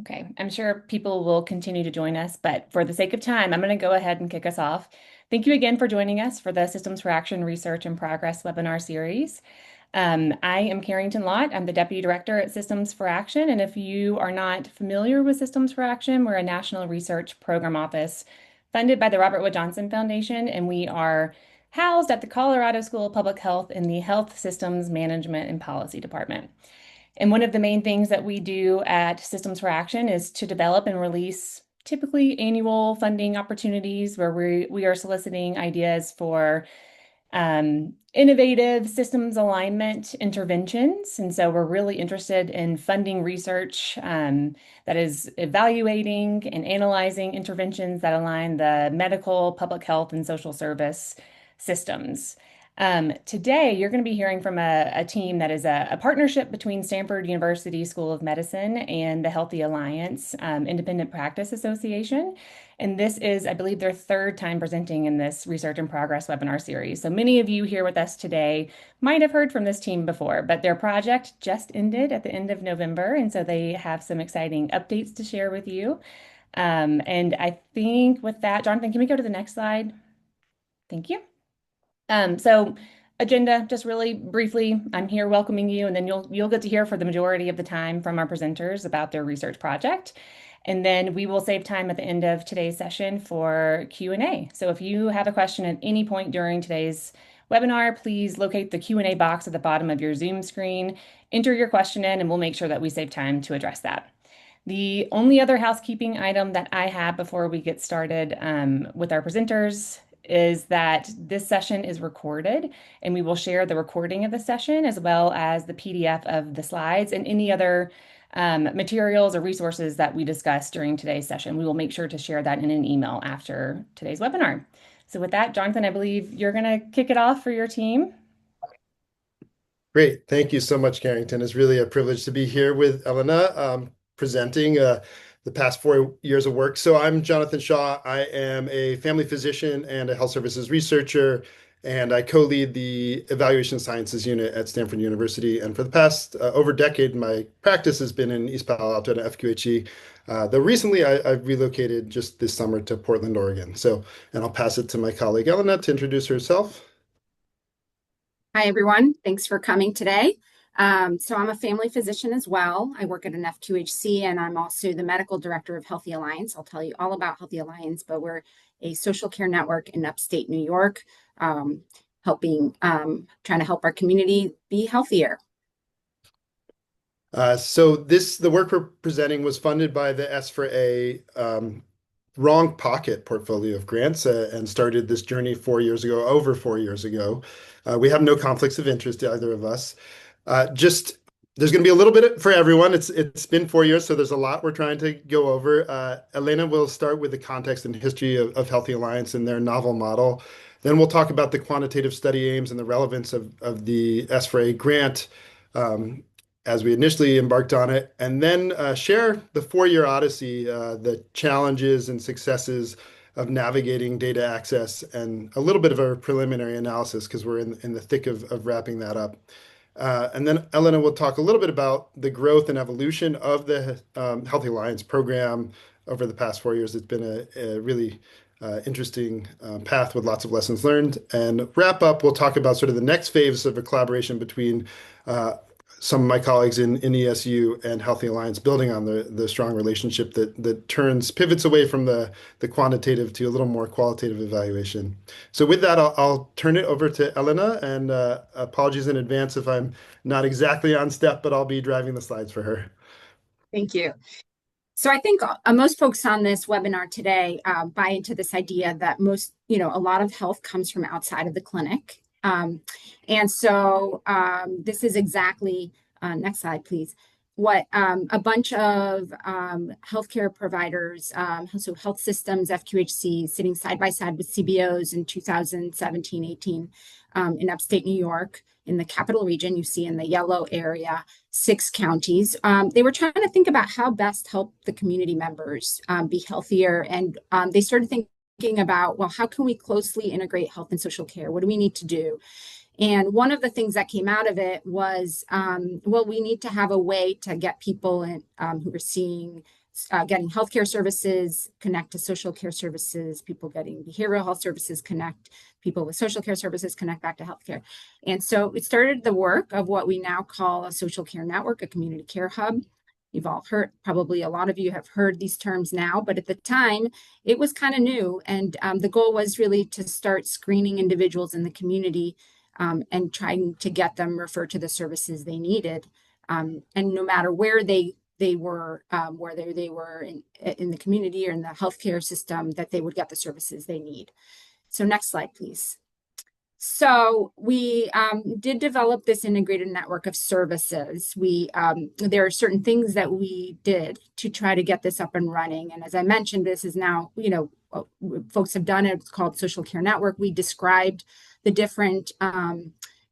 Okay, I'm sure people will continue to join us, but for the sake of time, I'm going to go ahead and kick us off. Thank you again for joining us for the Systems for Action Research and Progress webinar series. I am Carrington Lott. I'm the Deputy Director at Systems for Action. And if you are not familiar with Systems for Action, we're a national research program office funded by the Robert Wood Johnson Foundation, and we are housed at the Colorado School of Public Health in the Health Systems Management and Policy Department. And one of the main things that we do at Systems for Action is to develop and release typically annual funding opportunities where we are soliciting ideas for innovative systems alignment interventions. And so we're really interested in funding research that is evaluating and analyzing interventions that align the medical, public health, and social service systems. Today, you're going to be hearing from a team that is a partnership between Stanford University School of Medicine and the Healthy Alliance Independent Practice Association. And this is, I believe, their third time presenting in this Research in Progress webinar series. So many of you here with us today might have heard from this team before, but their project just ended at the end of November. And so they have some exciting updates to share with you. And I think with that, Jonathan, can we go to the next slide? Thank you. So agenda, just really briefly, I'm here welcoming you, and then you'll get to hear for the majority of the time from our presenters about their research project. And then we will save time at the end of today's session for Q&A. So if you have a question at any point during today's webinar, please locate the Q&A box at the bottom of your Zoom screen, enter your question in, and we'll make sure that we save time to address that. The only other housekeeping item that I have before we get started with our presenters is that this session is recorded, and we will share the recording of the session as well as the PDF of the slides and any other materials or resources that we discuss during today's session. We will make sure to share that in an email after today's webinar. So with that, Jonathan, I believe you're going to kick it off for your team. Great. Thank you so much, Carrington. It's really a privilege to be here with Elena presenting the past 4 years of work. So I'm Jonathan Shaw. I am a family physician and a health services researcher, and I co-lead the Evaluation Sciences Unit at Stanford University. And for the past over a decade, my practice has been in East Palo Alto at FQHE. Though recently I've relocated just this summer to Portland, Oregon. And I'll pass it to my colleague Elena to introduce herself. Hi, everyone. Thanks for coming today. So I'm a family physician as well. I work at an FQHC, and I'm also the medical director of Healthy Alliance. I'll tell you all about Healthy Alliance, but we're a social care network in upstate New York, trying to help our community be healthier. The work we're presenting was funded by the S4A Wrong Pocket portfolio of grants and started this journey 4 years ago, over 4 years ago. We have no conflicts of interest, either of us. There's going to be a little bit for everyone. It's been 4 years, so there's a lot we're trying to go over. Elena will start with the context and history of Healthy Alliance and their novel model. Then we'll talk about the quantitative study aims and the relevance of the S4A grant as we initially embarked on it, and then share the 4-year odyssey, the challenges and successes of navigating data access, and a little bit of a preliminary analysis because we're in the thick of wrapping that up. And then Elena will talk a little bit about the growth and evolution of the Healthy Alliance program over the past 4 years. It's been a really interesting path with lots of lessons learned. And wrap up, we'll talk about sort of the next phase of a collaboration between some of my colleagues in ESU and Healthy Alliance, building on the strong relationship that pivots away from the quantitative to a little more qualitative evaluation. So with that, I'll turn it over to Elena, and apologies in advance if I'm not exactly on step, but I'll be driving the slides for her. Thank you. So I think most folks on this webinar today buy into this idea that a lot of health comes from outside of the clinic. And so this is exactly, next slide, please, what a bunch of healthcare providers, so health systems, FQHC, sitting side by side with CBOs in 2017-18 in upstate New York, in the capital region, you see in the yellow area, 6 counties. They were trying to think about how best help the community members be healthier. And they started thinking about, well, how can we closely integrate health and social care? What do we need to do? And one of the things that came out of it was, we need to have a way to get people who are seeing getting healthcare services connect to social care services, people getting behavioral health services connect, people with social care services connect back to healthcare. And so it started the work of what we now call a social care network, a community care hub. You've all heard, probably a lot of you have heard these terms now, but at the time it was kind of new. And the goal was really to start screening individuals in the community and trying to get them referred to the services they needed. And no matter where they were, whether they were in the community or in the healthcare system, that they would get the services they need. So next slide, please. So we did develop this integrated network of services. There are certain things that we did to try to get this up and running. And as I mentioned, this is now, folks have done it. It's called Social Care Network. We described the different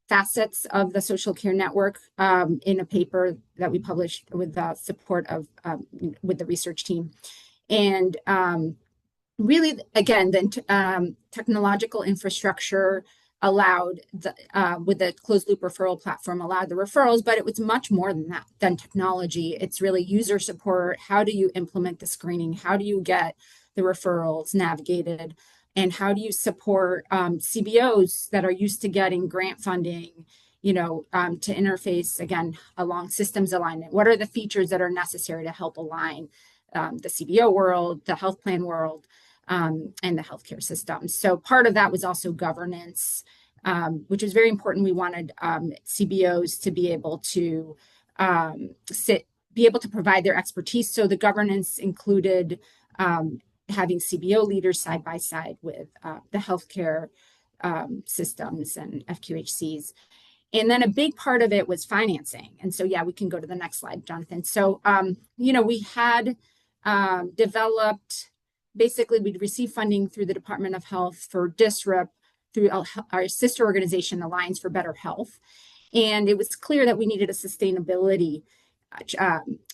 facets of the social care network in a paper that we published with the support of with the research team. And really, again, the technological infrastructure allowed with the closed loop referral platform allowed the referrals, but it was much more than that, than technology. It's really user support. How do you implement the screening? How do you get the referrals navigated? And how do you support CBOs that are used to getting grant funding, to interface, again, along systems alignment? What are the features that are necessary to help align the CBO world, the health plan world, and the healthcare system? So part of that was also governance, which was very important. We wanted CBOs to be able to be able to provide their expertise. So the governance included having CBO leaders side by side with the healthcare systems and FQHCs. And then a big part of it was financing. And so, we can go to the next slide, Jonathan. So, we had developed, basically, we'd received funding through the Department of Health for DISRIP, through our sister organization, Alliance for Better Health. And it was clear that we needed a sustainability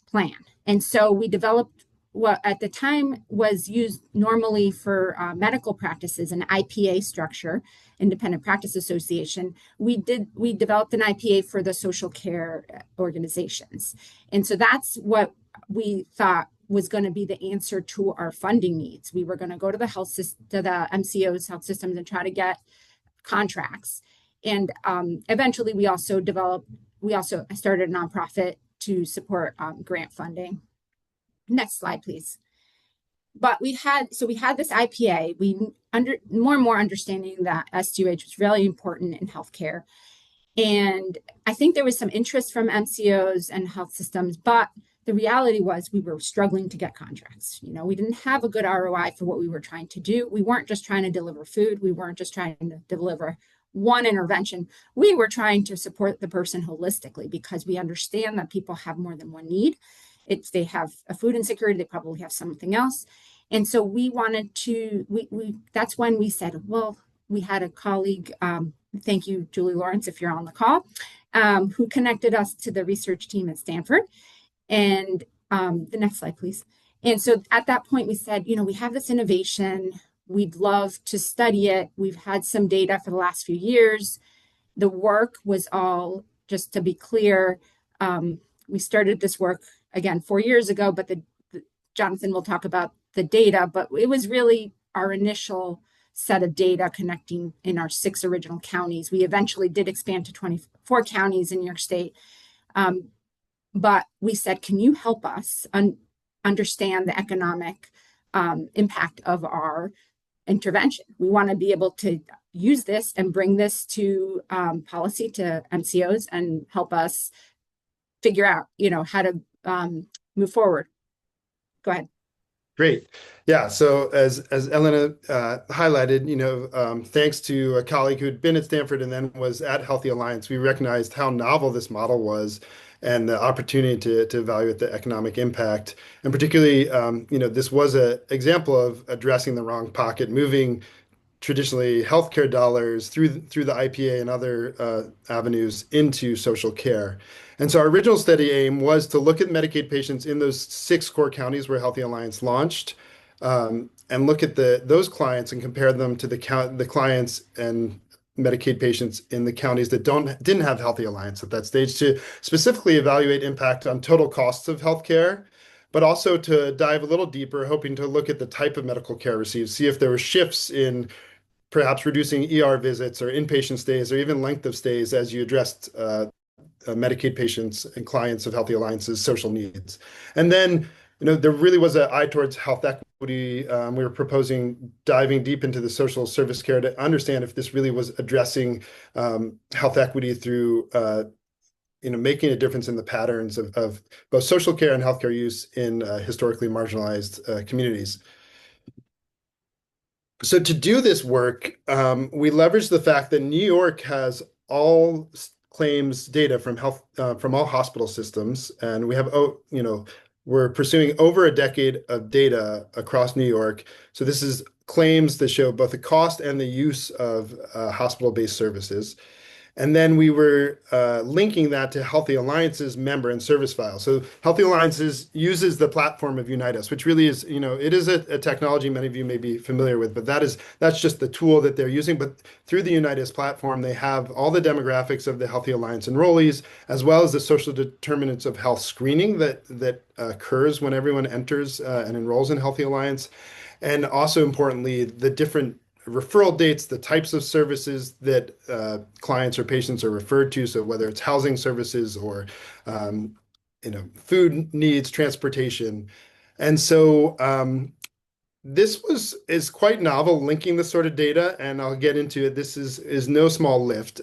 plan. And so we developed what at the time was used normally for medical practices, an IPA structure, Independent Practice Association. We developed an IPA for the social care organizations. And so that's what we thought was going to be the answer to our funding needs. We were going to go to the to the MCOs, health systems, and try to get contracts. And eventually we also started a nonprofit to support grant funding. Next slide, please. But we had this IPA, more and more understanding that SDOH was really important in healthcare. And I think there was some interest from MCOs and health systems, but the reality was we were struggling to get contracts. We didn't have a good ROI for what we were trying to do. We weren't just trying to deliver food. We weren't just trying to deliver one intervention. We were trying to support the person holistically, because we understand that people have more than one need. They have a food insecurity, they probably have something else. And so we wanted to, that's when we said, well, we had a colleague, thank you, Julie Lawrence, if you're on the call, who connected us to the research team at Stanford. And the next slide, please. And so at that point, we said, we have this innovation. We'd love to study it. We've had some data for the last few years. The work was all, just to be clear, we started this work, again, 4 years ago, but Jonathan will talk about the data, but it was really our initial set of data connecting in our 6 original counties. We eventually did expand to 24 counties in New York State. But we said, can you help us understand the economic impact of our intervention? We want to be able to use this and bring this to policy, to MCOs, and help us figure out, how to move forward. Go ahead. Great. Yeah. So as Elena highlighted, thanks to a colleague who'd been at Stanford and then was at Healthy Alliance, we recognized how novel this model was and the opportunity to evaluate the economic impact. And particularly, this was an example of addressing the wrong pocket, moving traditionally healthcare dollars through the IPA and other avenues into social care. And so our original study aim was to look at Medicaid patients in those 6 core counties where Healthy Alliance launched, and look at those clients and compare them to the clients and Medicaid patients in the counties that didn't have Healthy Alliance at that stage, to specifically evaluate impact on total costs of healthcare, but also to dive a little deeper, hoping to look at the type of medical care received, see if there were shifts in perhaps reducing ER visits or inpatient stays or even length of stays as you addressed Medicaid patients and clients of Healthy Alliance's social needs. And then, there really was an eye towards health equity. We were proposing diving deep into the social service care to understand if this really was addressing health equity through making a difference in the patterns of both social care and healthcare use in historically marginalized communities. So to do this work, we leveraged the fact that New York has all claims data from from all hospital systems, and we're pursuing over a decade of data across New York. So this is claims that show both the cost and the use of hospital-based services. And then we were linking that to Healthy Alliance's member and service files. So Healthy Alliances uses the platform of Unite Us, which really is, it is a technology many of you may be familiar with, but that's just the tool that they're using. But through the Unite Us platform, they have all the demographics of the Healthy Alliance enrollees, as well as the social determinants of health screening that occurs when everyone enters and enrolls in Healthy Alliance. And also importantly, the different referral dates, the types of services that clients or patients are referred to. So whether it's housing services or food needs, transportation. And so this is quite novel, linking this sort of data, and I'll get into it. This is no small lift.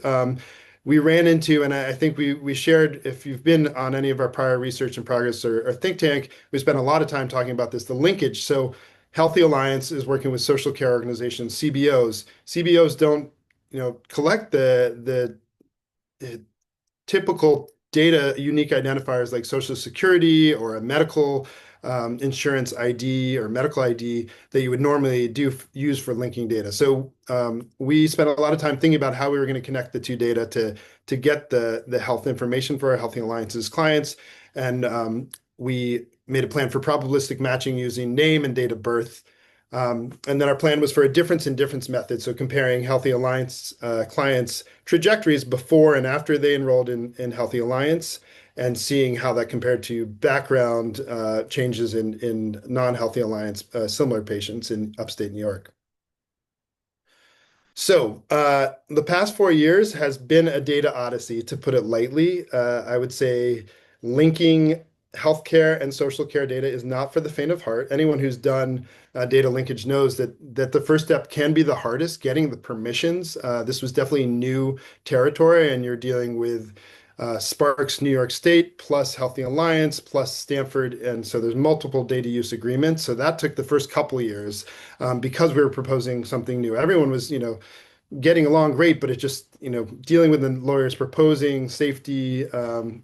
We ran into, and I think we shared, if you've been on any of our prior research and progress or think tank, we spent a lot of time talking about this, the linkage. So Healthy Alliance is working with social care organizations, CBOs. CBOs don't, collect the typical data, unique identifiers like Social Security or a medical insurance ID or medical ID that you would normally use for linking data. So we spent a lot of time thinking about how we were going to connect the two data to get the health information for our Healthy Alliances clients. And we made a plan for probabilistic matching using name and date of birth. And then our plan was for a difference method. So comparing Healthy Alliance clients' trajectories before and after they enrolled in Healthy Alliance and seeing how that compared to background changes in non-Healthy Alliance similar patients in upstate New York. So the past 4 years has been a data odyssey, to put it lightly. I would say linking healthcare and social care data is not for the faint of heart. Anyone who's done data linkage knows that the first step can be the hardest, getting the permissions. This was definitely new territory, and you're dealing with Sparks New York State plus Healthy Alliance plus Stanford, and so there's multiple data use agreements. So that took the first couple of years because we were proposing something new. Everyone was, getting along great, but it just, dealing with the lawyers proposing safety,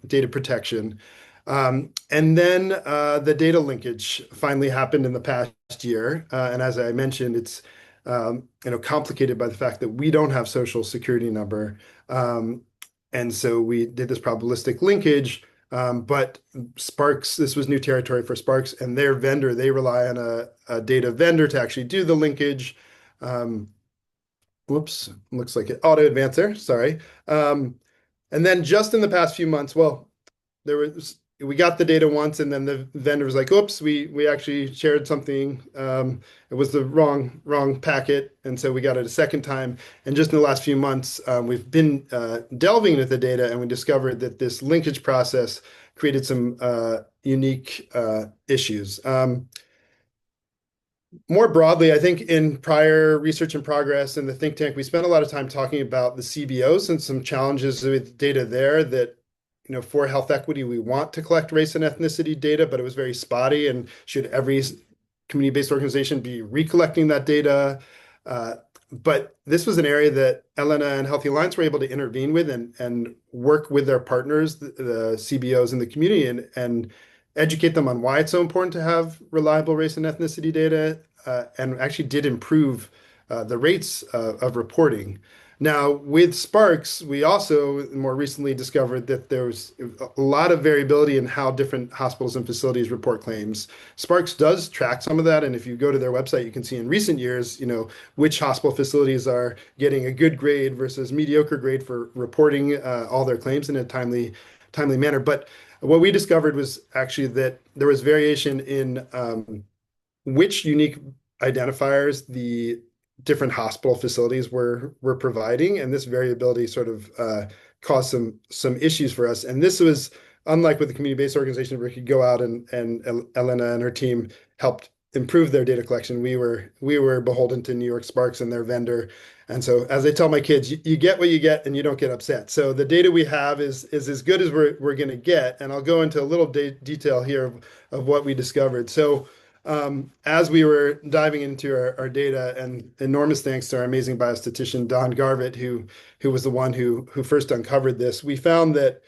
data protection. And then the data linkage finally happened in the past year. And as I mentioned, it's complicated by the fact that we don't have social security number. And so we did this probabilistic linkage. But Sparks, this was new territory for Sparks and their vendor. They rely on a data vendor to actually do the linkage. Whoops, looks like it auto advanced there. Sorry. And then just in the past few months, well, we got the data once, and then the vendor was like, "Oops, we actually shared something. It was the wrong packet," and so we got it a second time. And just in the last few months, we've been delving into the data, and we discovered that this linkage process created some unique issues. More broadly, I think in prior research and progress in the think tank, we spent a lot of time talking about the CBOs and some challenges with data there that, for health equity, we want to collect race and ethnicity data, but it was very spotty. And should every community-based organization be recollecting that data? But this was an area that Elena and Healthy Alliance were able to intervene with and work with their partners, the CBOs in the community, and educate them on why it's so important to have reliable race and ethnicity data, and actually did improve the rates of reporting. Now, with Sparks, we also more recently discovered that there was a lot of variability in how different hospitals and facilities report claims. Sparks does track some of that, and if you go to their website, you can see in recent years, which hospital facilities are getting a good grade versus mediocre grade for reporting all their claims in a timely manner. But What we discovered was actually that there was variation in which unique identifiers the different hospital facilities were providing, and this variability sort of caused some issues for us. And this was unlike with the community-based organization where we could go out and Elena and her team helped improve their data collection. We were beholden to New York Sparks and their vendor. And so, as I tell my kids, you get what you get, and you don't get upset. So the data we have is as good as we're going to get. And I'll go into a little detail here of what we discovered. So as we were diving into our data, and enormous thanks to our amazing biostatistician, Don Garvett, who was the one who first uncovered this, we found that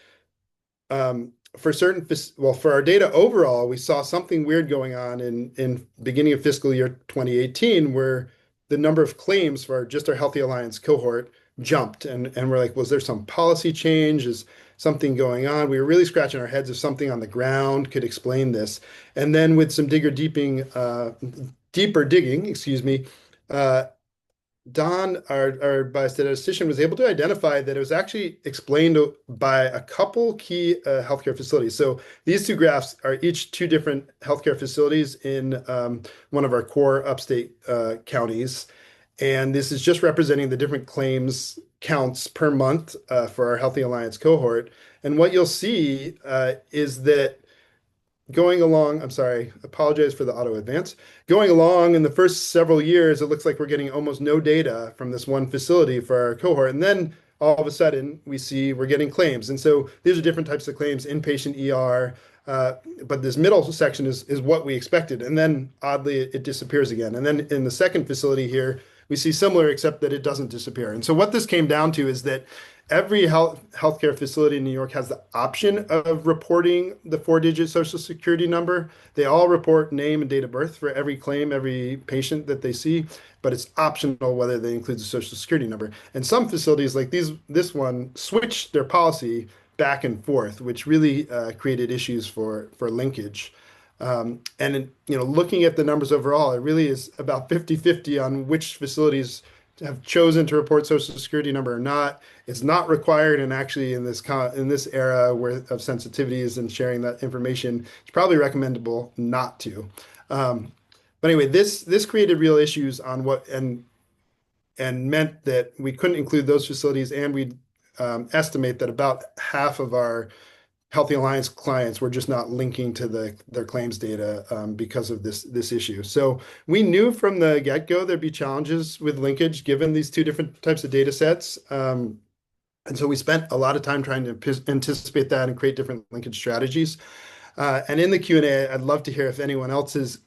for our data overall, we saw something weird going on in beginning of fiscal year 2018, where the number of claims for just our Healthy Alliance cohort jumped. And we're like, was there some policy change? Is something going on? We were really scratching our heads if something on the ground could explain this. And then with some deeper digging, excuse me, Don, our biostatistician, was able to identify that it was actually explained by a couple key healthcare facilities. So these two graphs are each two different healthcare facilities in one of our core upstate counties. And this is just representing the different claims counts per month for our Healthy Alliance cohort. And what you'll see is that going along, I'm sorry, apologize for the auto advance. Going along in the first several years, it looks like we're getting almost no data from this one facility for our cohort. And then all of a sudden, we see we're getting claims. And so these are different types of claims, inpatient ER, but this middle section is what we expected. And then oddly, it disappears again. And then in the second facility here, we see similar, except that it doesn't disappear. And so what this came down to is that every healthcare facility in New York has the option of reporting the four-digit Social Security number. They all report name and date of birth for every claim, every patient that they see, but it's optional whether they include the Social Security number. And some facilities like this one switch their policy back and forth, which really created issues for linkage. Looking at the numbers overall, it really is about 50-50 on which facilities have chosen to report Social Security number or not. It's not required, and actually in this era of sensitivities and sharing that information, it's probably recommendable not to. But anyway, this created real issues on what and meant that we couldn't include those facilities, and we estimate that about half of our Healthy Alliance clients were just not linking to their claims data because of this issue. So we knew from the get-go there'd be challenges with linkage given these two different types of data sets. And so we spent a lot of time trying to anticipate that and create different linkage strategies. And in the Q&A, I'd love to hear if anyone else is,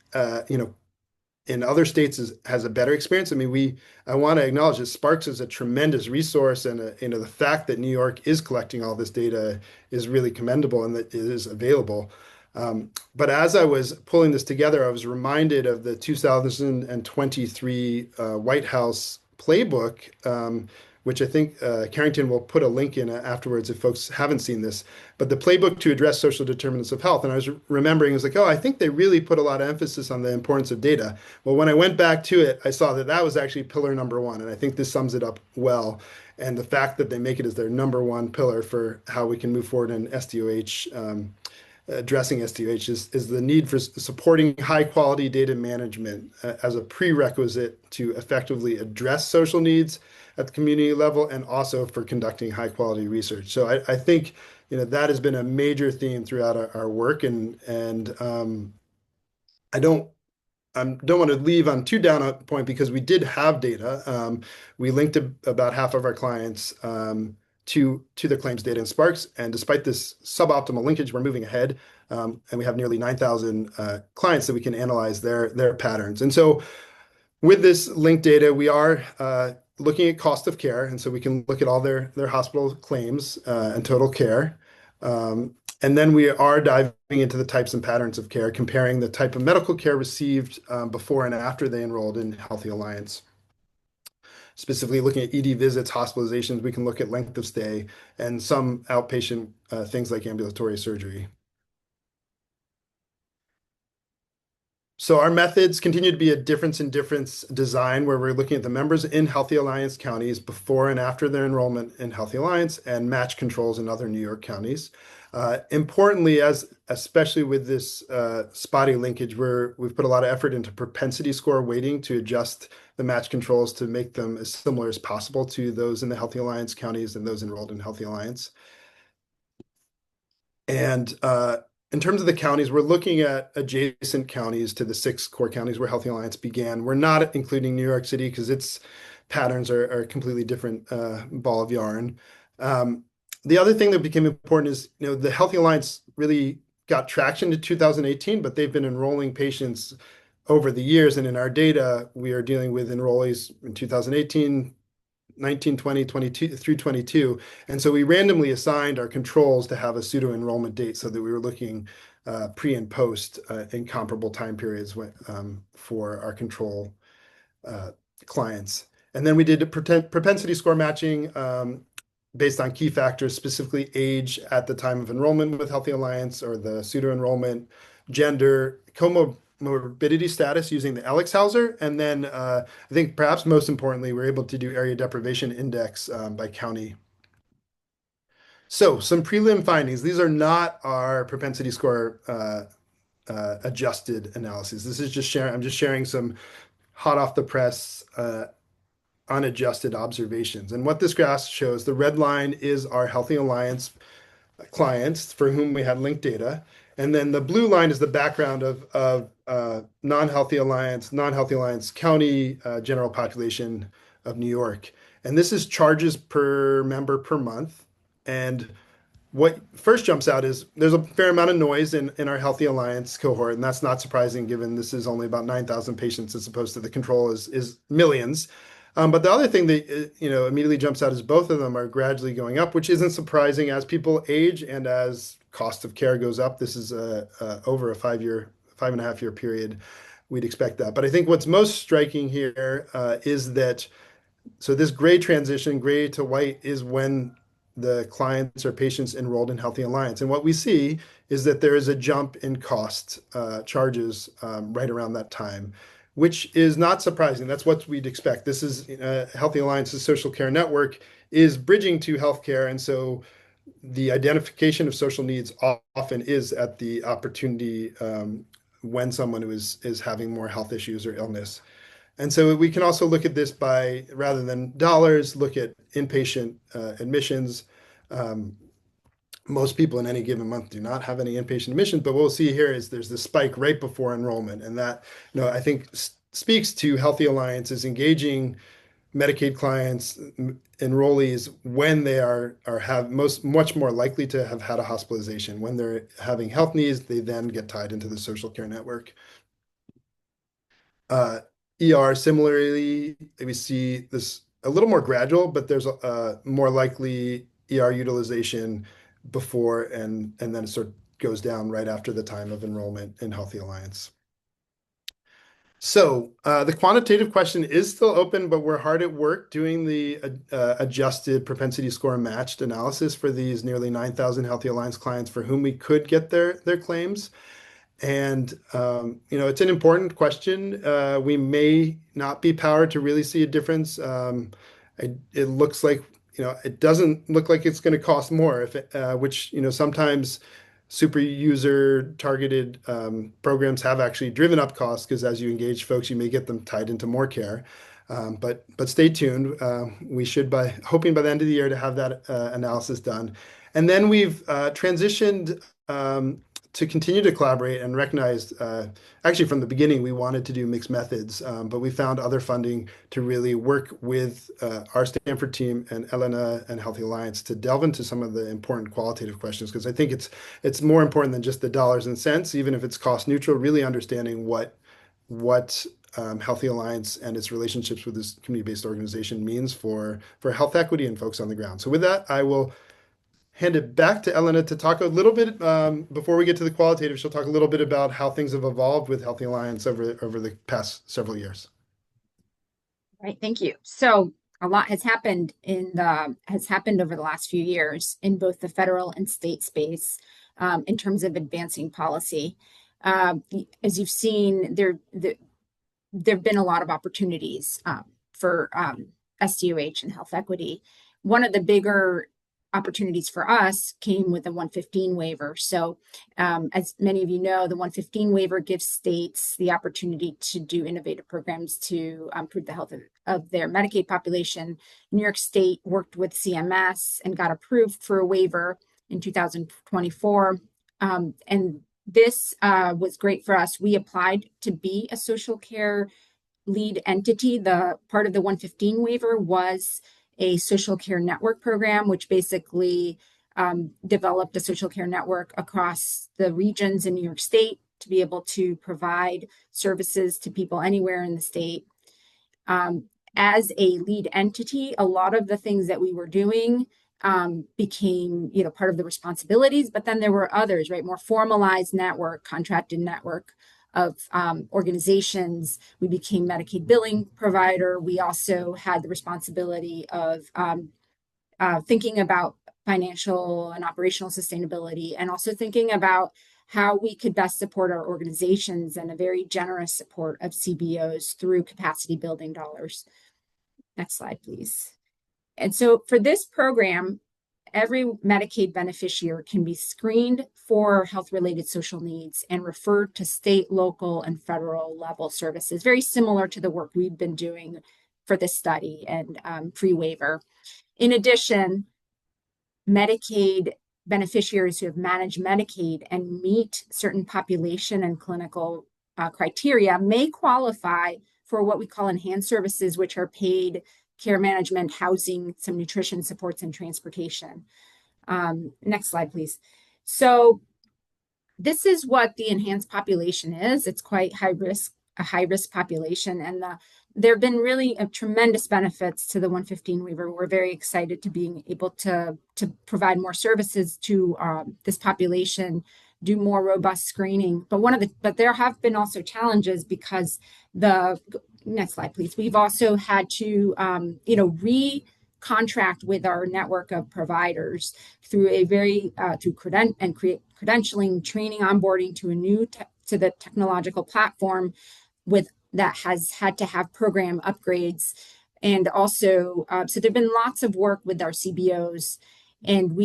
in other states has a better experience. I mean, I want to acknowledge that Sparks is a tremendous resource, and the fact that New York is collecting all this data is really commendable and that it is available. But as I was pulling this together, I was reminded of the 2023 White House playbook, which I think Carrington will put a link in afterwards if folks haven't seen this, but the playbook to address social determinants of health. And I was remembering, I was like, oh, I think they really put a lot of emphasis on the importance of data. Well, when I went back to it, I saw that was actually pillar number one. And I think this sums it up well. And the fact that they make it as their number one pillar for how we can move forward in SDOH, addressing SDOH is the need for supporting high quality data management as a prerequisite to effectively address social needs at the community level, and also for conducting high quality research. So I think that has been a major theme throughout our work, and I don't want to leave on too down a point because we did have data. We linked about half of our clients to the claims data in Sparks, and despite this suboptimal linkage, we're moving ahead, and we have nearly 9,000 clients that we can analyze their patterns. And so with this linked data, we are looking at cost of care, and so we can look at all their hospital claims and total care. And then we are diving into the types and patterns of care, comparing the type of medical care received before and after they enrolled in Healthy Alliance. Specifically looking at ED visits, hospitalizations, we can look at length of stay, and some outpatient things like ambulatory surgery. So our methods continue to be a difference in difference design where we're looking at the members in Healthy Alliance counties before and after their enrollment in Healthy Alliance and match controls in other New York counties. Importantly, especially with this spotty linkage, we've put a lot of effort into propensity score weighting to adjust the match controls to make them as similar as possible to those in the Healthy Alliance counties and those enrolled in Healthy Alliance. And in terms of the counties, we're looking at adjacent counties to the 6 core counties where Healthy Alliance began. We're not including New York City because its patterns are a completely different ball of yarn. The other thing that became important is, the Healthy Alliance really got traction in 2018, but they've been enrolling patients over the years. And in our data, we are dealing with enrollees in 2018, 19, 20, 22 through 22. And so we randomly assigned our controls to have a pseudo enrollment date so that we were looking pre and post in comparable time periods for our control clients. And then we did a propensity score matching based on key factors, specifically age at the time of enrollment with Healthy Alliance or the pseudo enrollment, gender, comorbidity status using the Elixhauser. And then I think perhaps most importantly, we're able to do area deprivation index by county. So some prelim findings. These are not our propensity score adjusted analyses. This is just sharing. I'm just sharing some hot off the press unadjusted observations. And what this graph shows, the red line is our Healthy Alliance clients for whom we had linked data. And then the blue line is the background of non-Healthy Alliance county general population of New York. And this is charges per member per month. And what first jumps out is there's a fair amount of noise in our Healthy Alliance cohort, and that's not surprising given this is only about 9,000 patients as opposed to the control is millions. But the other thing that immediately jumps out is both of them are gradually going up, which isn't surprising as people age and as cost of care goes up. This is over a 5.5 year period. We'd expect that. But I think what's most striking here is that this gray transition, gray to white, is when the clients or patients enrolled in Healthy Alliance. And what we see is that there is a jump in cost charges right around that time, which is not surprising. That's what we'd expect. This is Healthy Alliance's social care network is bridging to healthcare. And so the identification of social needs often is at the opportunity when someone is having more health issues or illness. And so we can also look at this by, rather than dollars, look at inpatient admissions. Most people in any given month do not have any inpatient admissions, but what we'll see here is there's this spike right before enrollment. And that, I think speaks to Healthy Alliance's engaging Medicaid clients, enrollees, when they are much more likely to have had a hospitalization. When they're having health needs, they then get tied into the social care network. ER, similarly, we see this a little more gradual, but there's a more likely ER utilization before and then it sort of goes down right after the time of enrollment in Healthy Alliance. So the quantitative question is still open, but we're hard at work doing the adjusted propensity score matched analysis for these nearly 9,000 Healthy Alliance clients for whom we could get their claims. And, it's an important question. We may not be powered to really see a difference. It looks like, it doesn't look like it's going to cost more, which, sometimes super user targeted programs have actually driven up costs because as you engage folks, you may get them tied into more care. But stay tuned. We should hoping by the end of the year to have that analysis done. And then we've transitioned to continue to collaborate and recognized, actually from the beginning, we wanted to do mixed methods, but we found other funding to really work with our Stanford team and Elena and Healthy Alliance to delve into some of the important qualitative questions, because I think it's more important than just the dollars and cents, even if it's cost neutral, really understanding what Healthy Alliance and its relationships with this community-based organization means for health equity and folks on the ground. So with that, I will hand it back to Elena to talk a little bit, before we get to the qualitative, she'll talk a little bit about how things have evolved with Healthy Alliance over the past several years. Right, thank you. So a lot has happened over the last few years in both the federal and state space in terms of advancing policy. As you've seen, there've been a lot of opportunities for SDOH and health equity. One of the bigger opportunities for us came with the 115 waiver. So as many of you know, the 115 waiver gives states the opportunity to do innovative programs to improve the health of their Medicaid population. New York State worked with CMS and got approved for a waiver in 2024. And this was great for us. We applied to be a social care lead entity. The part of the 115 waiver was a social care network program, which basically developed a social care network across the regions in New York State to be able to provide services to people anywhere in the state. As a lead entity, a lot of the things that we were doing became, part of the responsibilities, but then there were others, right? More formalized network, contracted network of organizations. We became Medicaid billing provider. We also had the responsibility of thinking about financial and operational sustainability, and also thinking about how we could best support our organizations, and a very generous support of CBOs through capacity building dollars. Next slide, please. And so for this program, every Medicaid beneficiary can be screened for health-related social needs and referred to state, local, and federal level services, very similar to the work we've been doing for this study and pre-waiver. In addition, Medicaid beneficiaries who have managed Medicaid and meet certain population and clinical criteria may qualify for what we call enhanced services, which are paid care management, housing, some nutrition supports, and transportation. Next slide, please. So this is what the enhanced population is. It's quite a high-risk population, and there have been really tremendous benefits to the 115 waiver. We're very excited to being able to provide more services to this population, do more robust screening. But there have been also challenges because next slide, please. We've also had to, re-contract with our network of providers through a very credentialing, training, onboarding to the technological platform that has had to have program upgrades, and also so there've been lots of work with our CBOs, and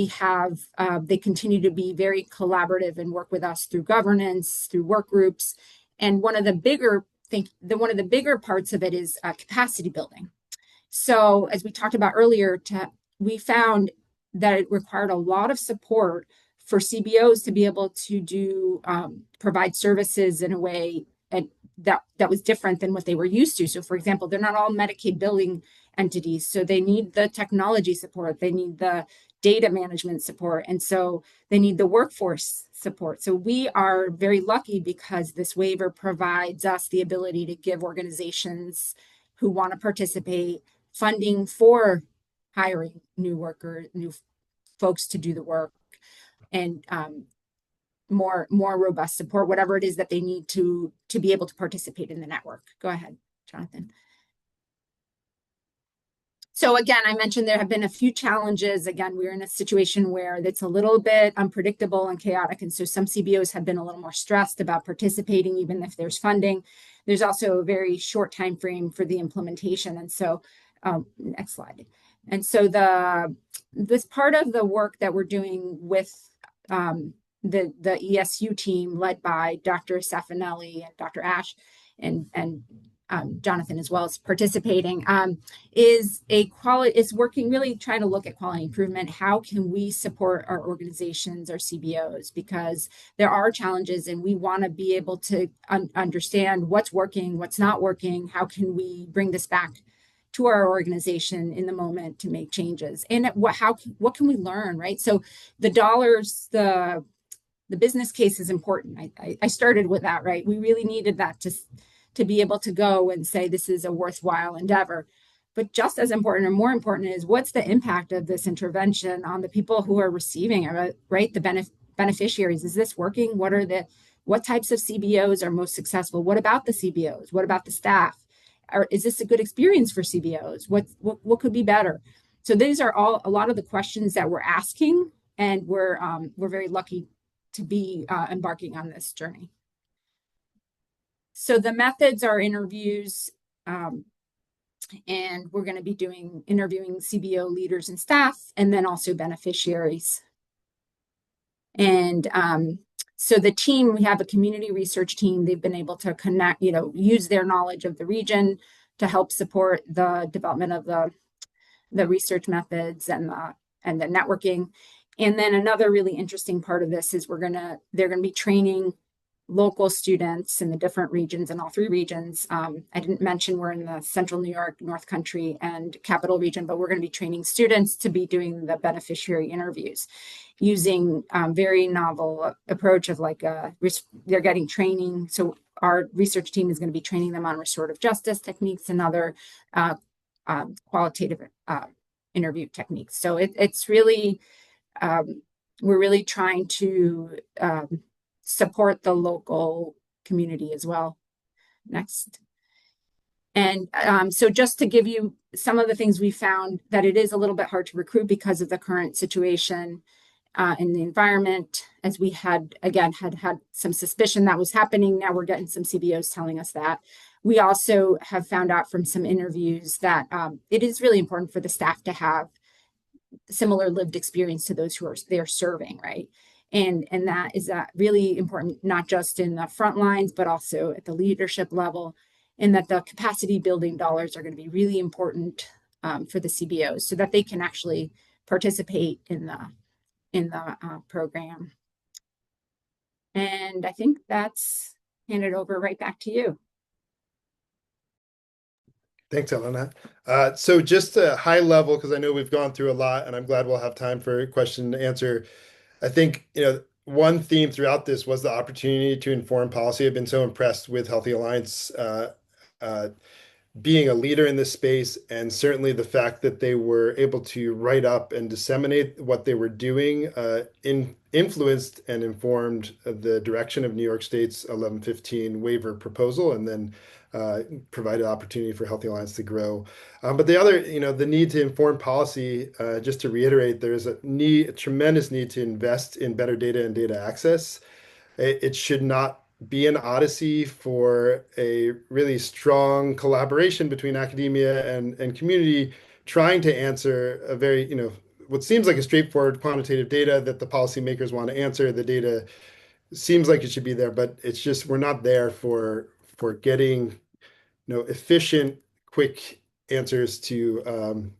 they continue to be very collaborative and work with us through governance, through work groups, and one of the bigger parts of it is capacity building. So as we talked about earlier, we found that it required a lot of support for CBOs to be able to provide services in a way that was different than what they were used to. So for example, they're not all Medicaid billing entities, so they need the technology support, they need the data management support, and so they need the workforce support. So we are very lucky because this waiver provides us the ability to give organizations who want to participate funding for hiring new folks to do the work, and more robust support, whatever it is that they need to be able to participate in the network. Go ahead, Jonathan. So again, I mentioned there have been a few challenges. Again, we're in a situation where it's a little bit unpredictable and chaotic. And so some CBOs have been a little more stressed about participating, even if there's funding. There's also a very short time frame for the implementation. And so next slide. And so this part of the work that we're doing with the ESU team led by Dr. Safinelli and Dr. Ash and Jonathan as well as participating, is working, really trying to look at quality improvement. How can we support our organizations, our CBOs? Because there are challenges and we want to be able to understand what's working, what's not working. How can we bring this back to our organization in the moment to make changes? And what can we learn, right? So the dollars, the business case is important. I started with that, right? We really needed that to be able to go and say this is a worthwhile endeavor. But just as important or more important is what's the impact of this intervention on the people who are receiving it, right? The beneficiaries. Is this working? What types of CBOs are most successful? What about the CBOs? What about the staff? Is this a good experience for CBOs? What could be better? So these are a lot of the questions that we're asking, and we're very lucky to be embarking on this journey. So the methods are interviews, and we're going to be interviewing CBO leaders and staff, and then also beneficiaries. And so the team, we have a community research team. They've been able to connect, use their knowledge of the region to help support the development of the research methods and the networking. And then another really interesting part of this is they're gonna be training local students in the different regions, in all three regions. I didn't mention we're in the central New York, North Country, and Capital Region, but we're going to be training students to be doing the beneficiary interviews using very novel approach of they're getting training. So our research team is going to be training them on restorative justice techniques and other qualitative interview techniques. So it's really, we're really trying to support the local community as well. Next. And so just to give you some of the things we found, that it is a little bit hard to recruit because of the current situation in the environment, as we had some suspicion that was happening. Now we're getting some CBOs telling us that. We also have found out from some interviews that it is really important for the staff to have similar lived experience to those who they're serving, right? And that is really important, not just in the front lines, but also at the leadership level, and that the capacity building dollars are going to be really important for the CBOs so that they can actually participate in the program. And I think that's handed over right back to you. Thanks, Elena. So just a high level, because I know we've gone through a lot, and I'm glad we'll have time for question and answer. I think, one theme throughout this was the opportunity to inform policy. I've been so impressed with Healthy Alliance being a leader in this space, and certainly the fact that they were able to write up and disseminate what they were doing influenced and informed the direction of New York State's 1115 waiver proposal, and then provided opportunity for Healthy Alliance to grow. But the other, the need to inform policy, just to reiterate, there's a tremendous need to invest in better data and data access. It should not be an odyssey for a really strong collaboration between academia and community trying to answer a very, what seems like a straightforward quantitative data that the policymakers want to answer. The data seems like it should be there, but it's just we're not there for getting efficient, quick answers to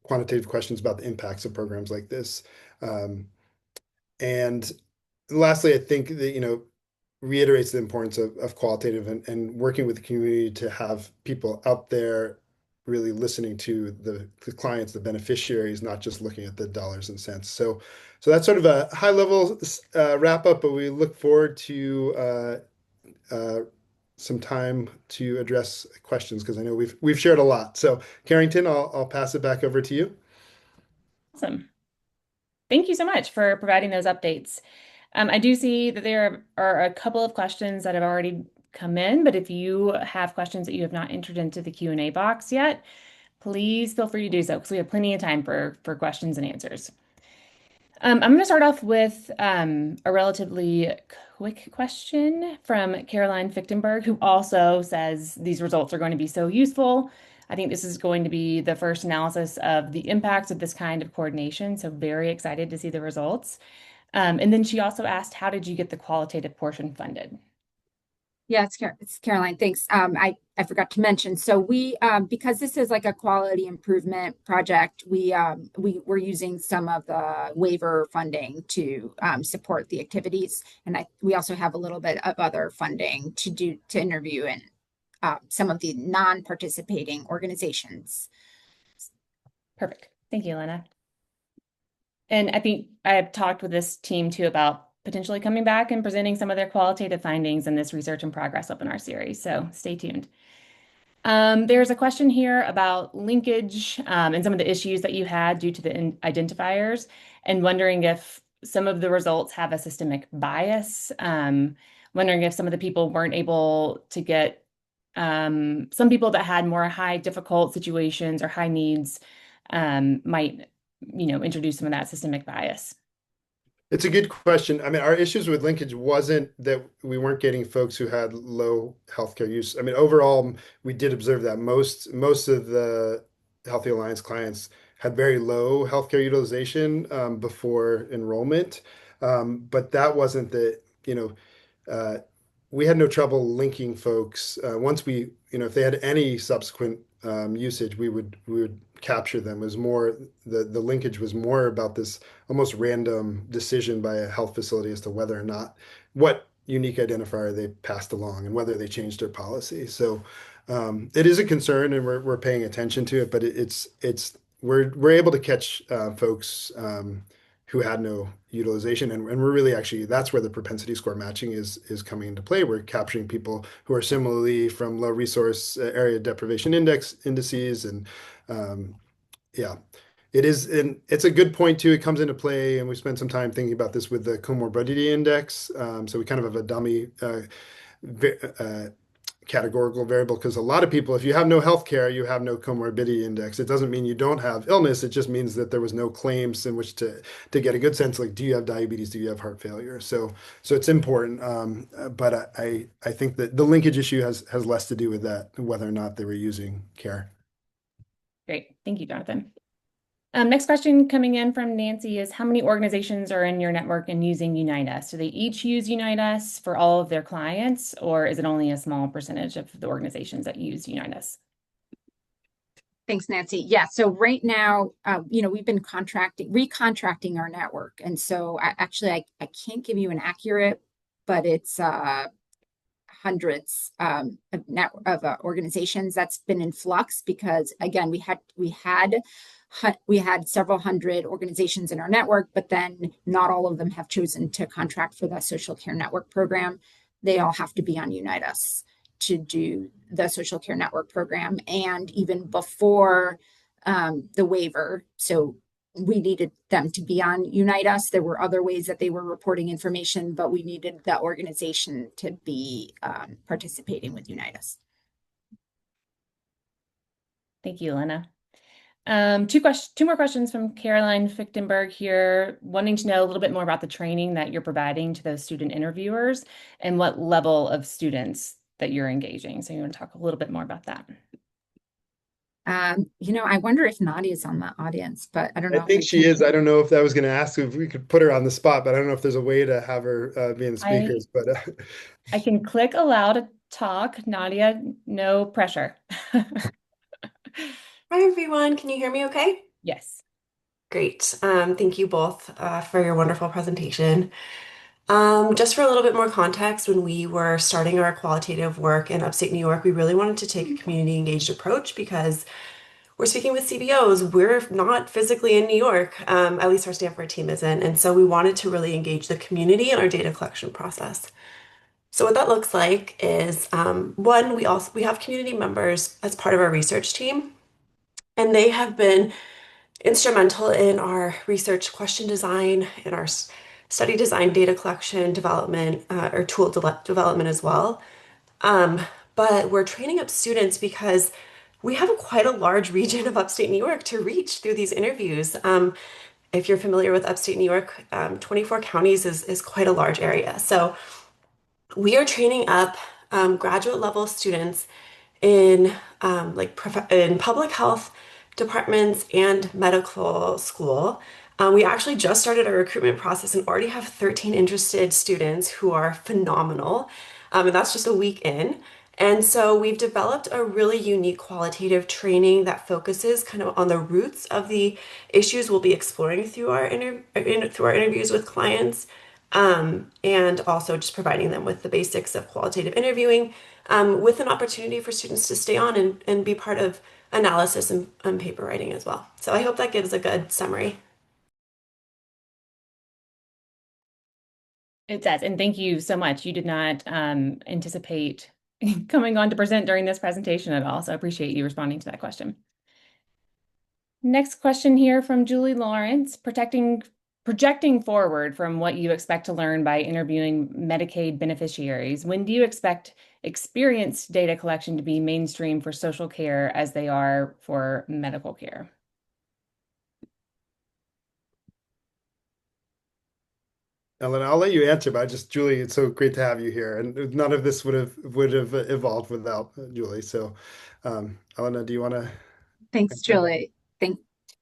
quantitative questions about the impacts of programs like this. And lastly, I think that reiterates the importance of qualitative and working with the community to have people out there really listening to the clients, the beneficiaries, not just looking at the dollars and cents. So that's sort of a high level wrap up, but we look forward to some time to address questions, because I know we've shared a lot. So Carrington, I'll pass it back over to you. Awesome. Thank you so much for providing those updates. I do see that there are a couple of questions that have already come in, but if you have questions that you have not entered into the Q&A box yet, please feel free to do so, because we have plenty of time for questions and answers. I'm going to start off with a relatively quick question from Caroline Fichtenberg, who also says these results are going to be so useful. I think this is going to be the first analysis of the impacts of this kind of coordination, so very excited to see the results. And then she also asked, how did you get the qualitative portion funded? Yeah, it's Caroline. Thanks. I forgot to mention. So we, because this is like a quality improvement project, we're using some of the waiver funding to support the activities, and we also have a little bit of other funding to interview and some of the non-participating organizations. Perfect. Thank you, Elena. And I think I've talked with this team too about potentially coming back and presenting some of their qualitative findings in this research and progress webinar series. So stay tuned. There's a question here about linkage and some of the issues that you had due to the identifiers, and wondering if some of the results have a systemic bias. Wondering if some of the people weren't able to get some people that had more high difficult situations or high needs might introduce some of that systemic bias. It's a good question. I mean, our issues with linkage wasn't that we weren't getting folks who had low healthcare use. I mean, overall, we did observe that most of the Healthy Alliance clients had very low healthcare utilization before enrollment. But that wasn't uh, we had no trouble linking folks. Once if they had any subsequent usage, we would capture them. It was more the linkage was more about this almost random decision by a health facility as to whether or not what unique identifier they passed along and whether they changed their policy. So it is a concern, and we're paying attention to it. But it's we're able to catch folks. Who had no utilization. And we're really actually, that's where the propensity score matching is coming into play. We're capturing people who are similarly from low resource area deprivation indices. And yeah, it is, and it's a good point too. It comes into play, and we spent some time thinking about this with the comorbidity index. So we kind of have a dummy categorical variable because a lot of people, if you have no health care, you have no comorbidity index. It doesn't mean you don't have illness. It just means that there was no claims in which to get a good sense, like, do you have diabetes? Do you have heart failure? So it's important. But I think that the linkage issue has less to do with that, whether or not they were using care. Great. Thank you, Jonathan. Next question coming in from Nancy is, how many organizations are in your network and using Unite Us? Do they each use Unite Us for all of their clients, or is it only a small percentage of the organizations that use Unite Us? Thanks, Nancy. Yeah, so right now, we've been recontracting our network. And so I can't give you an accurate, but it's hundreds of organizations that's been in flux because, again, we had several hundred organizations in our network, but then not all of them have chosen to contract for the social care network program. They all have to be on Unite Us to do the social care network program. And even before the waiver, so we needed them to be on Unite Us. There were other ways that they were reporting information, but we needed the organization to be participating with Unite Us. Thank you, Elena. Two more questions from Caroline Fichtenberg here, wanting to know a little bit more about the training that you're providing to those student interviewers and what level of students that you're engaging. So you want to talk a little bit more about that? I wonder if Nadia's on the audience, but I don't know. I think she is. I don't know if that was going to ask if we could put her on the spot, but I don't know if there's a way to have her be in the speakers. But I can click allow to talk. Nadia, no pressure. Hi, everyone. Can you hear me okay? Yes. Great. Thank you both for your wonderful presentation. Just for a little bit more context, when we were starting our qualitative work in upstate New York, we really wanted to take a community engaged approach because we're speaking with CBOs. We're not physically in New York, at least our Stanford team isn't. And so we wanted to really engage the community in our data collection process. So what that looks like is one, we have community members as part of our research team, and they have been instrumental in our research question design, in our study design, data collection, development, or tool development as well. But we're training up students because we have quite a large region of upstate New York to reach through these interviews. If you're familiar with upstate New York, 24 counties is quite a large area. So we are training up graduate level students in in public health departments and medical school. We actually just started our recruitment process and already have 13 interested students who are phenomenal. And that's just a week in. And so we've developed a really unique qualitative training that focuses kind of on the roots of the issues we'll be exploring through our interviews with clients, and also just providing them with the basics of qualitative interviewing, with an opportunity for students to stay on and be part of analysis and paper writing as well. So I hope that gives a good summary. It does. And thank you so much. You did not anticipate coming on to present during this presentation at all. So I appreciate you responding to that question. Next question here from Julie Lawrence, projecting forward from what you expect to learn by interviewing Medicaid beneficiaries. When do you expect experienced data collection to be mainstream for social care as they are for medical care? Ellen, I'll let you answer, but Julie, it's so great to have you here, and none of this would have evolved without Julie. So, Elena, do you want to? Thanks, Julie.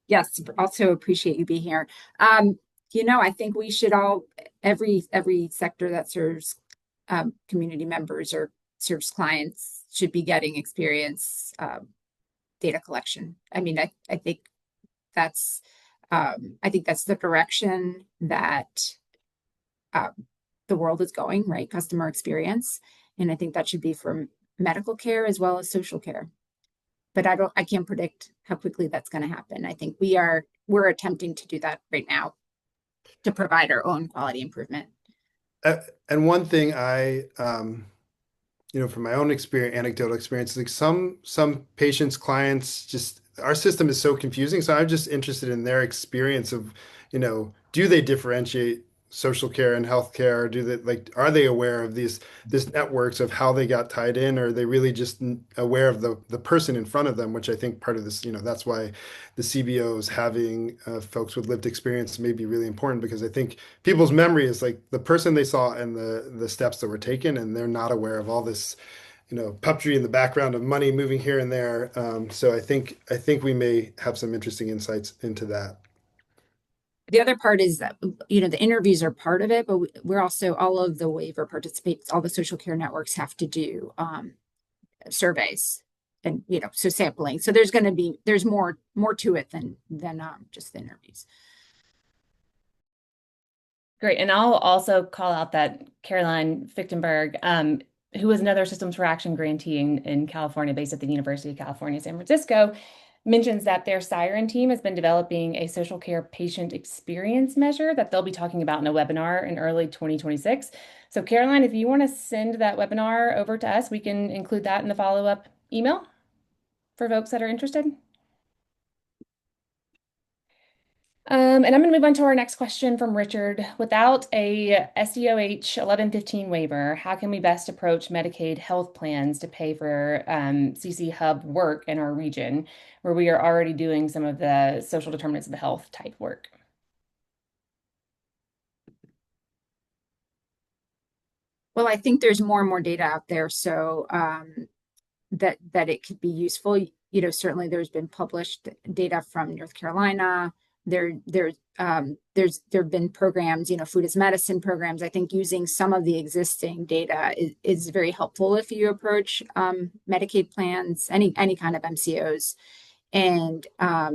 Yes, also appreciate you being here. I think we should all, every sector that serves community members or serves clients should be getting experience data collection. I mean, I think that's the direction that uh, the world is going, right? Customer experience. And I think that should be for medical care as well as social care. But I can't predict how quickly that's going to happen. I think we're attempting to do that right now to provide our own quality improvement. And one thing from my own experience, anecdotal experience, like some patients, clients, just our system is so confusing. So I'm just interested in their experience of, do they differentiate social care and healthcare? Do they are they aware of these networks of how they got tied in, or are they really just aware of the person in front of them? Which I think part of this, that's why the CBOs having folks with lived experience may be really important, because I think people's memory is like the person they saw and the steps that were taken, and they're not aware of all this, puppetry in the background of money moving here and there. So I think we may have some interesting insights into that. The other part is that, the interviews are part of it, but we're also, all of the waiver participants, all the social care networks have to do surveys and, so sampling. So there's more to it than just the interviews. Great. And I'll also call out that Caroline Fichtenberg, who is another Systems for Action grantee in California, based at the University of California, San Francisco, mentions that their Siren team has been developing a social care patient experience measure that they'll be talking about in a webinar in early 2026. So Caroline, if you want to send that webinar over to us, we can include that in the follow-up email for folks that are interested. And I'm going to move on to our next question from Richard. Without a SDOH 1115 waiver, how can we best approach Medicaid health plans to pay for CC Hub work in our region, where we are already doing some of the social determinants of the health type work? Well, I think there's more and more data out there, so that it could be useful. Certainly there's been published data from North Carolina. There's been programs, food as medicine programs. I think using some of the existing data is very helpful if you approach Medicaid plans, any kind of MCOs. And I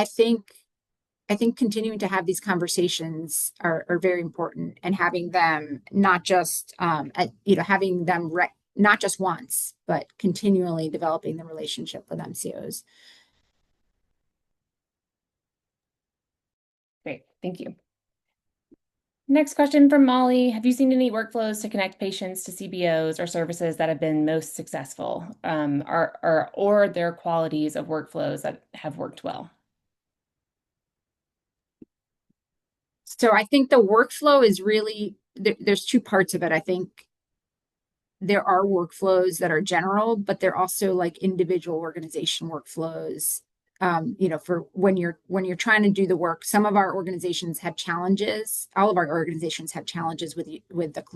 think continuing to have these conversations are very important, and having them not just having them not just once, but continually developing the relationship with MCOs. Great, thank you. Next question from Molly. Have you seen any workflows to connect patients to CBOs or services that have been most successful, or their qualities of workflows that have worked well? So I think the workflow is really, there's two parts of it. I think there are workflows that are general, but they're also like individual organization workflows. For when you're trying to do the work. Some of our organizations have challenges. All of our organizations have challenges with the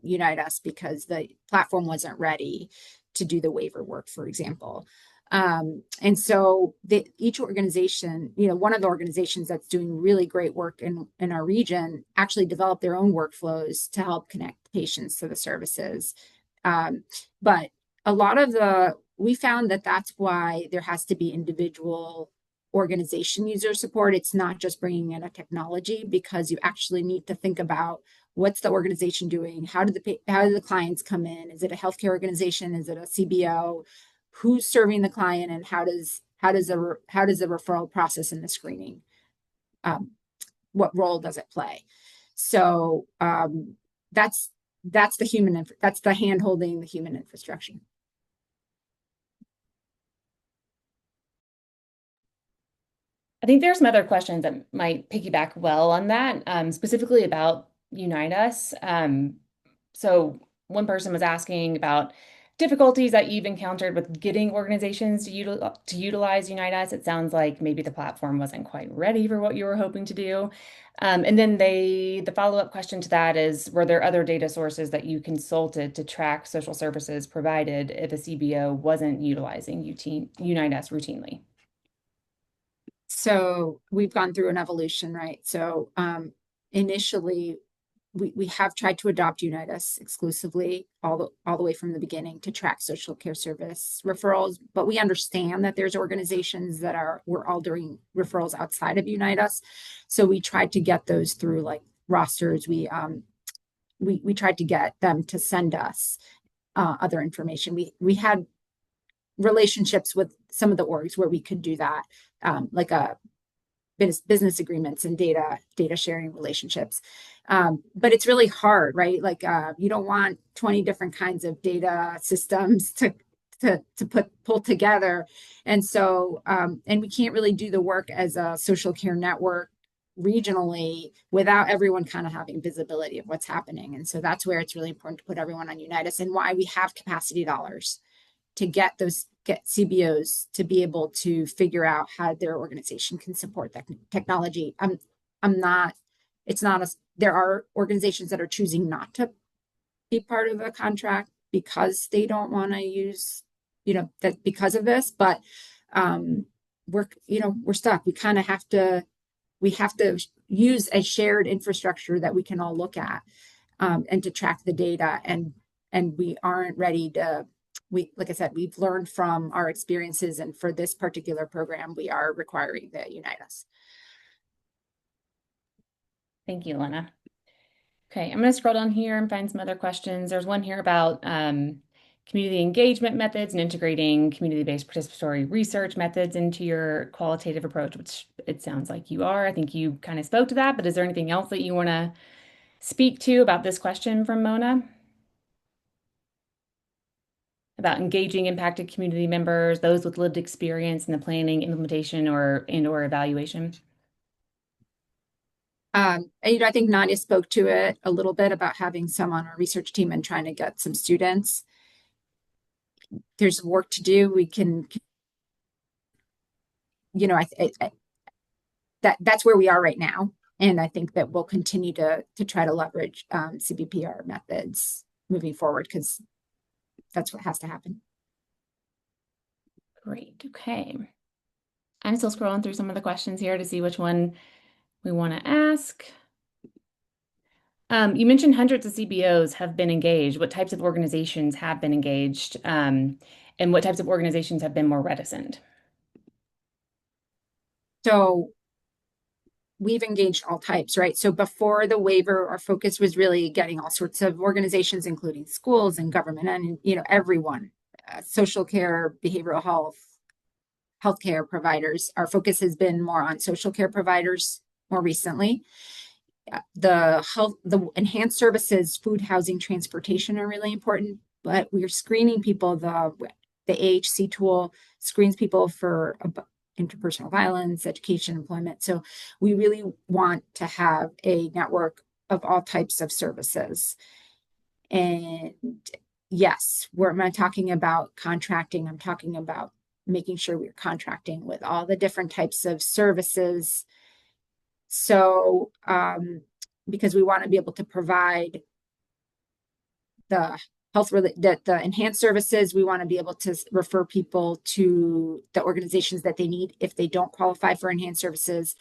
Unite Us, because the platform wasn't ready to do the waiver work, for example. And so each organization, one of the organizations that's doing really great work in our region actually developed their own workflows to help connect patients to the services. But a lot of we found that that's why there has to be individual organization user support. It's not just bringing in a technology, because you actually need to think about what's the organization doing? How do the clients come in? Is it a healthcare organization? Is it a CBO? Who's serving the client, and how does the referral process and the screening, what role does it play? So that's the hand holding the human infrastructure. I think there's some other questions that might piggyback well on that, specifically about Unite Us. So one person was asking about difficulties that you've encountered with getting organizations to utilize Unite Us. It sounds like maybe the platform wasn't quite ready for what you were hoping to do. And then the follow-up question to that is, were there other data sources that you consulted to track social services provided if a CBO wasn't utilizing Unite Us routinely? So we've gone through an evolution, right? So initially, we have tried to adopt Unite Us exclusively all the way from the beginning to track social care service referrals. But we understand that there's organizations that we're all doing referrals outside of Unite Us. So we tried to get those through like rosters. We tried to get them to send us other information. We had relationships with some of the orgs where we could do that, like a business agreements and data sharing relationships. But it's really hard, right? Like you don't want 20 different kinds of data systems to pull together. And so, and we can't really do the work as a social care network regionally without everyone kind of having visibility of what's happening. And so that's where it's really important to put everyone on Unite Us, and why we have capacity dollars to get CBOs to be able to figure out how their organization can support that technology. There are organizations that are choosing not to be part of the contract because they don't want to use, that because of this, but we're stuck. We have to use a shared infrastructure that we can all look at, and to track the data, and we aren't ready to. Like I said, we've learned from our experiences, and for this particular program, we are requiring the Unite Us. Thank you, Lena. Okay, I'm going to scroll down here and find some other questions. There's one here about community engagement methods and integrating community-based participatory research methods into your qualitative approach, which it sounds like you are. I think you kind of spoke to that, but is there anything else that you want to speak to about this question from Mona? About engaging impacted community members, those with lived experience in the planning, implementation, or evaluation? And, I think Nadia spoke to it a little bit about having some on our research team and trying to get some students. There's work to do. We can, that's where we are right now. And I think that we'll continue to try to leverage CBPR methods moving forward, because that's what has to happen. Great. Okay. I'm still scrolling through some of the questions here to see which one we want to ask. You mentioned hundreds of CBOs have been engaged. What types of organizations have been engaged, and what types of organizations have been more reticent? So we've engaged all types, right? So before the waiver, our focus was really getting all sorts of organizations, including schools and government and, everyone, social care, behavioral health, healthcare providers. Our focus has been more on social care providers more recently. The enhanced services, food, housing, transportation are really important, but we're screening people. The AHC tool screens people for interpersonal violence, education, employment. So we really want to have a network of all types of services. And yes, I'm not talking about contracting. I'm talking about making sure we're contracting with all the different types of services. So, because we want to be able to provide the the enhanced services, we want to be able to refer people to the organizations that they need if they don't qualify for enhanced services.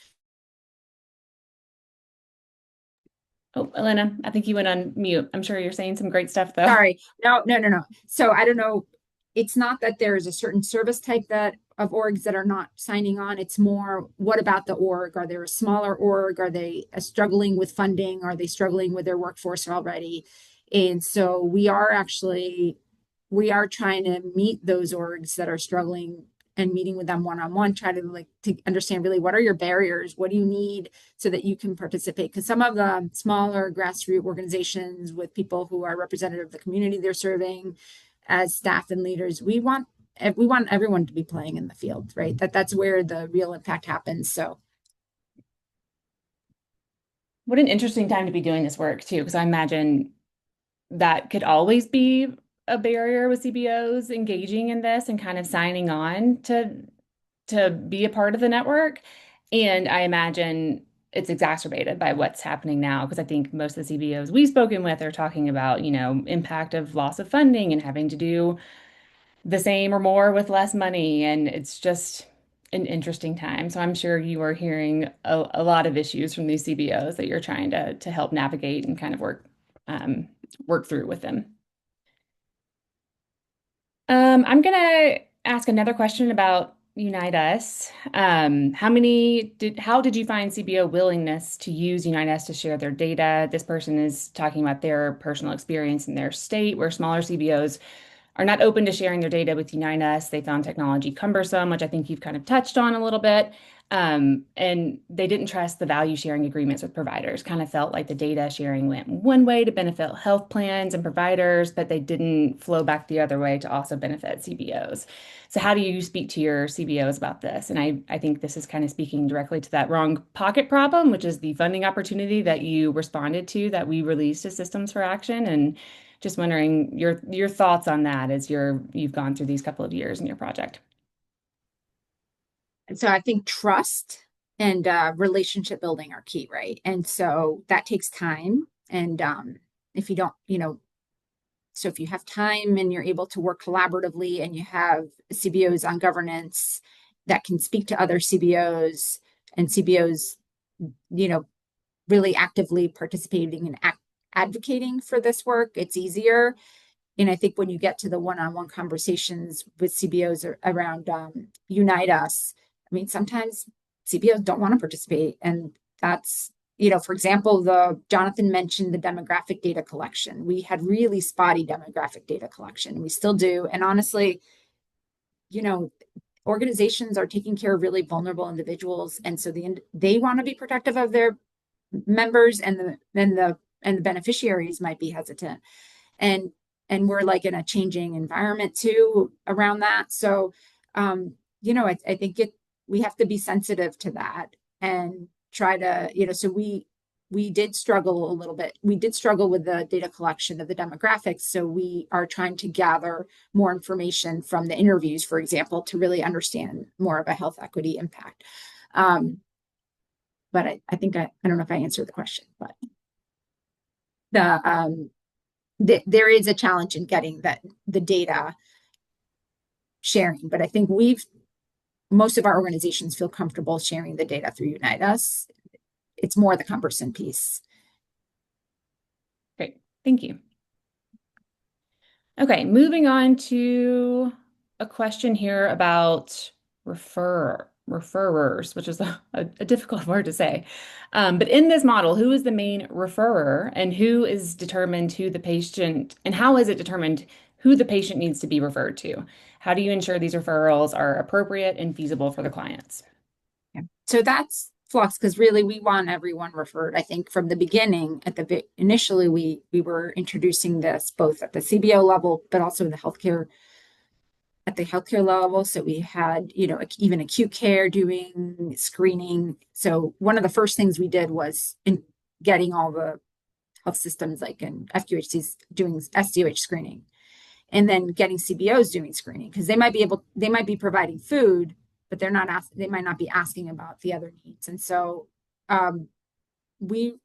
Oh, Elena, I think you went on mute. I'm sure you're saying some great stuff, though. Sorry. No. So I don't know. It's not that there's a certain service type of orgs that are not signing on. It's more, what about the org? Are they a smaller org? Are they struggling with funding? Are they struggling with their workforce already? And so we are trying to meet those orgs that are struggling and meeting with them one-on-one, try to understand really what are your barriers? What do you need so that you can participate? Because some of the smaller grassroots organizations with people who are representative of the community they're serving as staff and leaders, we want everyone to be playing in the field, right? That's where the real impact happens. So what an interesting time to be doing this work too, because I imagine that could always be a barrier with CBOs engaging in this and kind of signing on to be a part of the network. And I imagine it's exacerbated by what's happening now, because I think most of the CBOs we've spoken with are talking about, impact of loss of funding and having to do the same or more with less money. And it's just an interesting time. So I'm sure you are hearing a lot of issues from these CBOs that you're trying to help navigate and kind of work through with them. I'm gonna ask another question about Unite Us. How did you find CBO willingness to use Unite Us to share their data? This person is talking about their personal experience in their state, where smaller CBOs are not open to sharing their data with Unite Us. They found technology cumbersome, which I think you've kind of touched on a little bit. And they didn't trust the value sharing agreements with providers, kind of felt like the data sharing went one way to benefit health plans and providers, but they didn't flow back the other way to also benefit CBOs. So how do you speak to your CBOs about this? And I think this is kind of speaking directly to that wrong pocket problem, which is the funding opportunity that you responded to that we released as Systems for Action. And just wondering your thoughts on that as you've gone through these couple of years in your project. And so I think trust and relationship building are key, right? And so that takes time. And if you don't, so if you have time and you're able to work collaboratively and you have CBOs on governance that can speak to other CBOs and CBOs, really actively participating and advocating for this work, it's easier. And I think when you get to the one-on-one conversations with CBOs around Unite Us, I mean, sometimes CBOs don't want to participate. And that's, for example, Jonathan mentioned the demographic data collection. We had really spotty demographic data collection. We still do. And honestly, organizations are taking care of really vulnerable individuals. And so they want to be protective of their members, and the beneficiaries might be hesitant. And we're like in a changing environment too around that. So, I think we have to be sensitive to that and try to, so we did struggle a little bit. We did struggle with the data collection of the demographics. So we are trying to gather more information from the interviews, for example, to really understand more of a health equity impact. But I think I don't know if I answered the question, but there is a challenge in getting the data sharing. But I think most of our organizations feel comfortable sharing the data through Unite Us. It's more the cumbersome piece. Great, thank you. Okay, moving on to a question here about referrers, which is a difficult word to say. But in this model, who is the main referrer, and who is determined who the patient, and how is it determined who the patient needs to be referred to? How do you ensure these referrals are appropriate and feasible for the clients? Yeah. So that's flux, because really we want everyone referred. I think from the beginning, initially we were introducing this both at the CBO level, but also at the healthcare level. So we had, even acute care doing screening. So one of the first things we did was in getting all the health systems like in FQHCs doing SDOH screening, and then getting CBOs doing screening, because they might be providing food, but they might not be asking about the other needs. And so we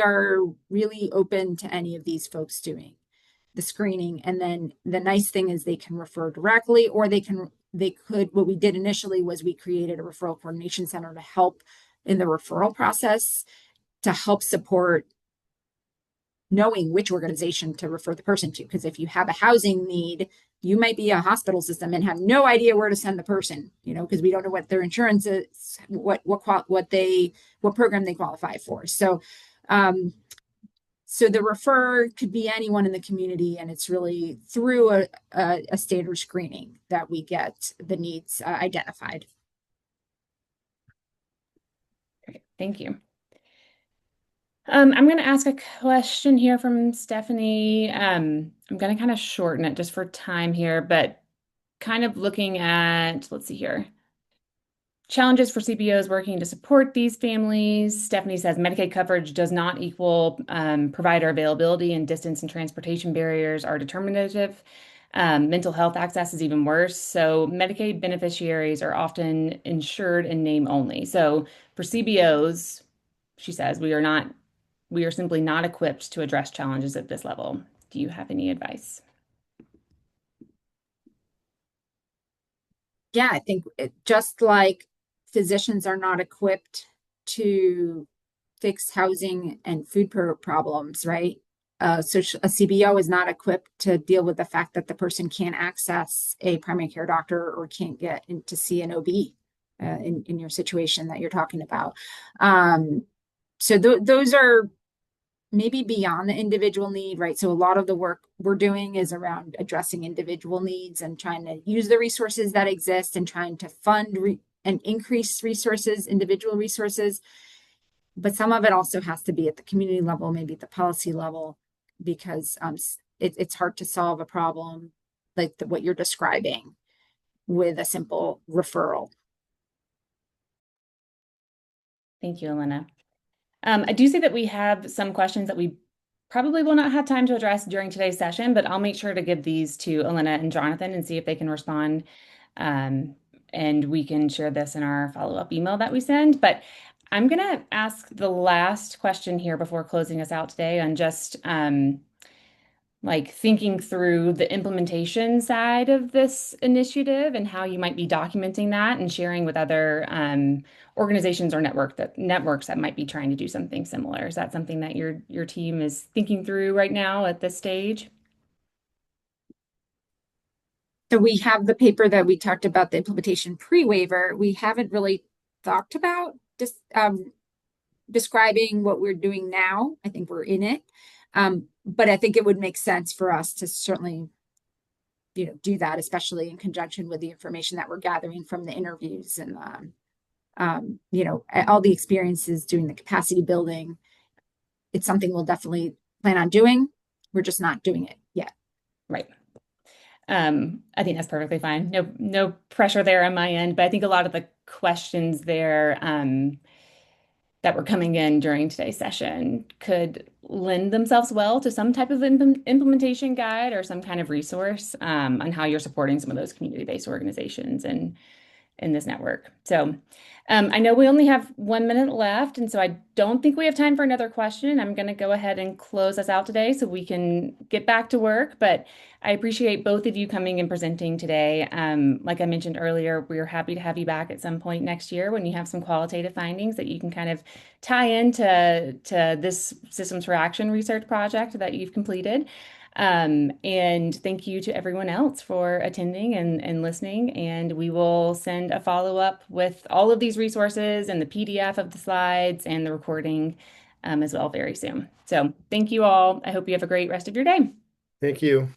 are really open to any of these folks doing the screening. And then the nice thing is they can refer directly, or what we did initially was we created a referral coordination center to help in the referral process, to help support knowing which organization to refer the person to. Because if you have a housing need, you might be a hospital system and have no idea where to send the person, because we don't know what their insurance is, what program they qualify for. So, so the referrer could be anyone in the community, and it's really through a standard screening that we get the needs identified. Great, thank you. I'm going to ask a question here from Stephanie. I'm going to kind of shorten it just for time here, but kind of looking at, let's see here. challenges for CBOs working to support these families. Stephanie says Medicaid coverage does not equal provider availability, and distance and transportation barriers are determinative. Mental health access is even worse. So Medicaid beneficiaries are often insured in name only. So for CBOs, she says, we are simply not equipped to address challenges at this level. Do you have any advice? Yeah, I think just like physicians are not equipped to fix housing and food problems, right? So a CBO is not equipped to deal with the fact that the person can't access a primary care doctor or can't get in to see an OB in your situation that you're talking about. So those are maybe beyond the individual need, right? So a lot of the work we're doing is around addressing individual needs and trying to use the resources that exist and trying to fund and increase resources, individual resources. But some of it also has to be at the community level, maybe at the policy level, because it's hard to solve a problem like what you're describing with a simple referral. Thank you, Elena. I do see that we have some questions that we probably will not have time to address during today's session, but I'll make sure to give these to Elena and Jonathan and see if they can respond. And we can share this in our follow-up email that we send. But I'm going to ask the last question here before closing us out today on just like thinking through the implementation side of this initiative and how you might be documenting that and sharing with other organizations or networks that might be trying to do something similar. Is that something that your team is thinking through right now at this stage? So we have the paper that we talked about, the implementation pre-waiver. We haven't really talked about this describing what we're doing now. I think we're in it. But I think it would make sense for us to certainly, do that, especially in conjunction with the information that we're gathering from the interviews and, all the experiences doing the capacity building. It's something we'll definitely plan on doing. We're just not doing it yet. Right. I think that's perfectly fine. No pressure there on my end, but I think a lot of the questions there that were coming in during today's session could lend themselves well to some type of implementation guide or some kind of resource on how you're supporting some of those community-based organizations and in this network. So I know we only have 1 minute left, and so I don't think we have time for another question. I'm going to go ahead and close us out today so we can get back to work, but I appreciate both of you coming and presenting today. Like I mentioned earlier, we're happy to have you back at some point next year when you have some qualitative findings that you can kind of tie into this Systems for Action research project that you've completed. And thank you to everyone else for attending and listening. And we will send a follow-up with all of these resources and the PDF of the slides and the recording as well very soon. So thank you all. I hope you have a great rest of your day. Thank you.